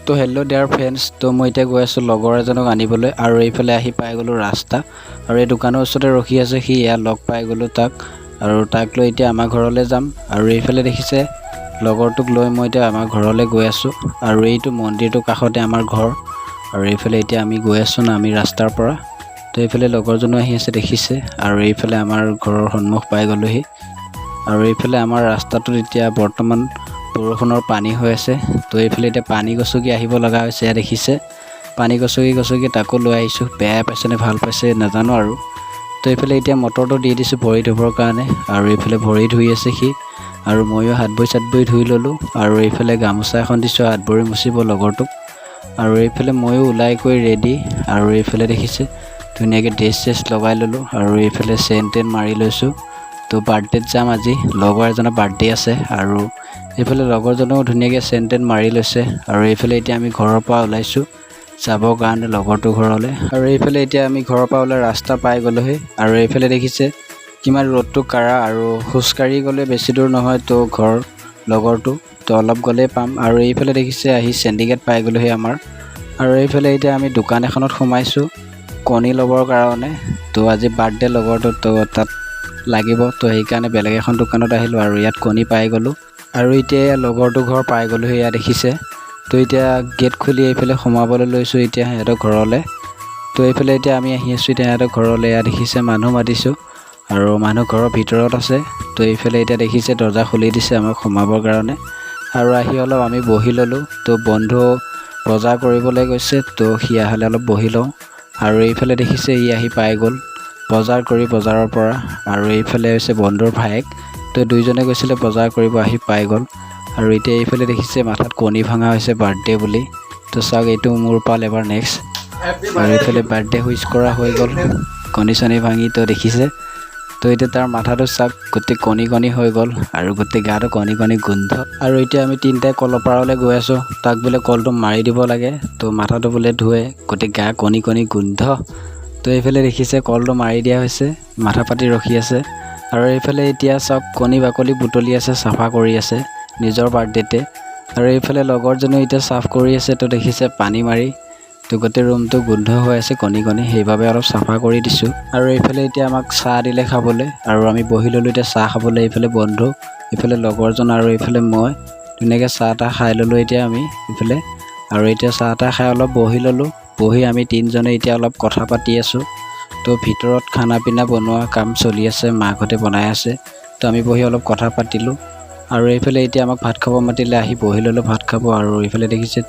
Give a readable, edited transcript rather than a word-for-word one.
তো hello' dear friends, তো মই এতিয়া গৈ আছোঁ লগৰ এজনক আনিবলৈ আৰু এইফালে আহি পাই গ'লোঁ ৰাস্তা আৰু এই দোকানৰ ওচৰতে ৰখি আছে সি। ইয়াত লগ পাই গ'লোঁ তাক আৰু তাক লৈ এতিয়া আমাৰ ঘৰলৈ যাম। আৰু এইফালে দেখিছে লগৰটোক লৈ মই এতিয়া আমাৰ ঘৰলৈ গৈ আছোঁ আৰু এইটো মন্দিৰটোৰ কাষতে আমাৰ ঘৰ। আৰু এইফালে এতিয়া আমি গৈ আছোঁ নামি ৰাস্তাৰ পৰা। তো এইফালে লগৰজনো আহি আছে দেখিছে আৰু এইফালে আমাৰ ঘৰৰ সন্মুখ পাই গ'লোহি। আৰু এইফালে আমাৰ ৰাস্তাটোত এতিয়া বৰ্তমান বৰষুণৰ পানী হৈ আছে। তো এইফালে এতিয়া পানী গছকি আহিব লগা হৈছে। এয়া দেখিছে পানী গছকি তাকো লৈ আহিছোঁ। বেয়া পাইছে নে ভাল পাইছে নাজানো আৰু। তো এইফালে এতিয়া মটৰটো দি দিছোঁ ভৰি ধুবৰ কাৰণে আৰু এইফালে ভৰি ধুই আছে সি আৰু ময়ো হাত ভৰি ধুই ল'লোঁ। আৰু এইফালে গামোচা এখন দিছোঁ হাত ভৰি মুচিব লগৰটোক। আৰু এইফালে ময়ো ওলাই গৈ ৰেডি। আৰু এইফালে দেখিছে ধুনীয়াকৈ ড্ৰেছ লগাই ল'লোঁ আৰু এইফালে চেন মাৰি লৈছোঁ। তো বাৰ্থডেত যাম আজি, লগৰ এজনৰ বাৰ্থডে আছে। আৰু এইফালে লগৰজনেও ধুনীয়াকৈ চেন মাৰি লৈছে। আৰু এইফালে এতিয়া আমি ঘৰৰ পৰা ওলাইছোঁ যাবৰ কাৰণে লগৰটোৰ ঘৰলৈ। আৰু এইফালে এতিয়া আমি ঘৰৰ পৰা ওলাই ৰাস্তা পাই গ'লোহি। আৰু এইফালে দেখিছে কিমান ৰ'দটো কাঢ়া আৰু খোজকাঢ়ি গ'লে বেছি দূৰ নহয় তো ঘৰ লগৰটো, তো অলপ গ'লেই পাম। আৰু এইফালে দেখিছে আহি চেণ্ডিগেট পাই গ'লোহি আমাৰ। আৰু এইফালে এতিয়া আমি দোকান এখনত সোমাইছোঁ কণী ল'বৰ কাৰণে। তো আজি বাৰ্থডে লগৰটো, তো তাত লাগিব, তো সেইকাৰণে বেলেগ এখন দোকানত আহিলোঁ আৰু ইয়াত কণী পাই গ'লোঁ। আৰু এতিয়া লগৰটো ঘৰ পাই গ'লোহি। এয়া দেখিছে তো এতিয়া গেট খুলি এইফালে সোমাবলৈ লৈছোঁ এতিয়া সিহঁতৰ ঘৰলৈ। তো এইফালে এতিয়া আমি আহি আছোঁ এতিয়া সিহঁতৰ ঘৰলৈ। এয়া দেখিছে মানুহ মাতিছোঁ আৰু মানুহ ঘৰৰ ভিতৰত আছে। তো এইফালে এতিয়া দেখিছে দৰ্জা খুলি দিছে আমাক সোমাবৰ কাৰণে। আৰু আহি অলপ আমি বহি ল'লোঁ। তো বন্ধু বজাৰ কৰিবলৈ গৈছে, তো সি আহলে অলপ বহি লওঁ। আৰু এইফালে দেখিছে ই আহি পাই গ'ল বজাৰ কৰি বজাৰৰ পৰা। আৰু এইফালে হৈছে বন্ধুৰ ভায়েক, তো দুইজনে গৈছিলে বজাৰ কৰিব আহি পাই গ'ল। আৰু এতিয়া এইফালে দেখিছে মাথাত কণী ভাঙা হৈছে বাৰ্থডে বুলি। তো চাওক এইটো মোৰ পাল এবাৰ নেক্সট। আৰু এইফালে বাৰ্থডে উইচ কৰা হৈ গ'ল কণী চণী ভাঙি। তো দেখিছে তো এতিয়া তাৰ মাথাটো চাওক গোটেই কণী হৈ গ'ল আৰু গোটেই গাটো কণী গোন্ধ। আৰু এতিয়া আমি তিনিটাই কলৰ পাৰলৈ গৈ আছোঁ। তাক বোলে কলটো মাৰি দিব লাগে, তো মাথাটো বোলে ধুৱে, গোটেই গা কণী গোন্ধ। তো এইফালে দেখিছে কলটো মাৰি দিয়া হৈছে, মাথা পাতি ৰখি আছে। আৰু এইফালে এতিয়া চাওক কণী বাকলি বুটলি আছে, চাফা কৰি আছে নিজৰ বাৰ্থডেতে। আৰু এইফালে লগৰজনেও এতিয়া চাফ কৰি আছে। তো দেখিছে পানী মাৰি, তো গোটেই ৰুমটো গোন্ধ হৈ আছে কণী সেইবাবে অলপ চাফা কৰি দিছোঁ। আৰু এইফালে এতিয়া আমাক চাহ দিলে খাবলৈ আৰু আমি বহি ল'লোঁ এতিয়া চাহ খাবলৈ। এইফালে বন্ধু, এইফালে লগৰজন আৰু এইফালে মই ধুনীয়াকৈ চাহ তাহ খাই ল'লোঁ এতিয়া আমি এইফালে। আৰু এতিয়া চাহ তাহ খাই অলপ বহি ল'লোঁ। বহি আমি তিনিজনে এতিয়া অলপ কথা পাতি আছোঁ। তো ভিতৰত খানা পিনা বনোৱা কাম চলি আছে, মাকহঁতে বনাই আছে। তো আমি বহি অলপ কথা পাতিলোঁ। আৰু এইফালে এতিয়া আমাক ভাত খাব মাতিলে, আহি বহি ল'লোঁ ভাত খাব। আৰু এইফালে দেখিছে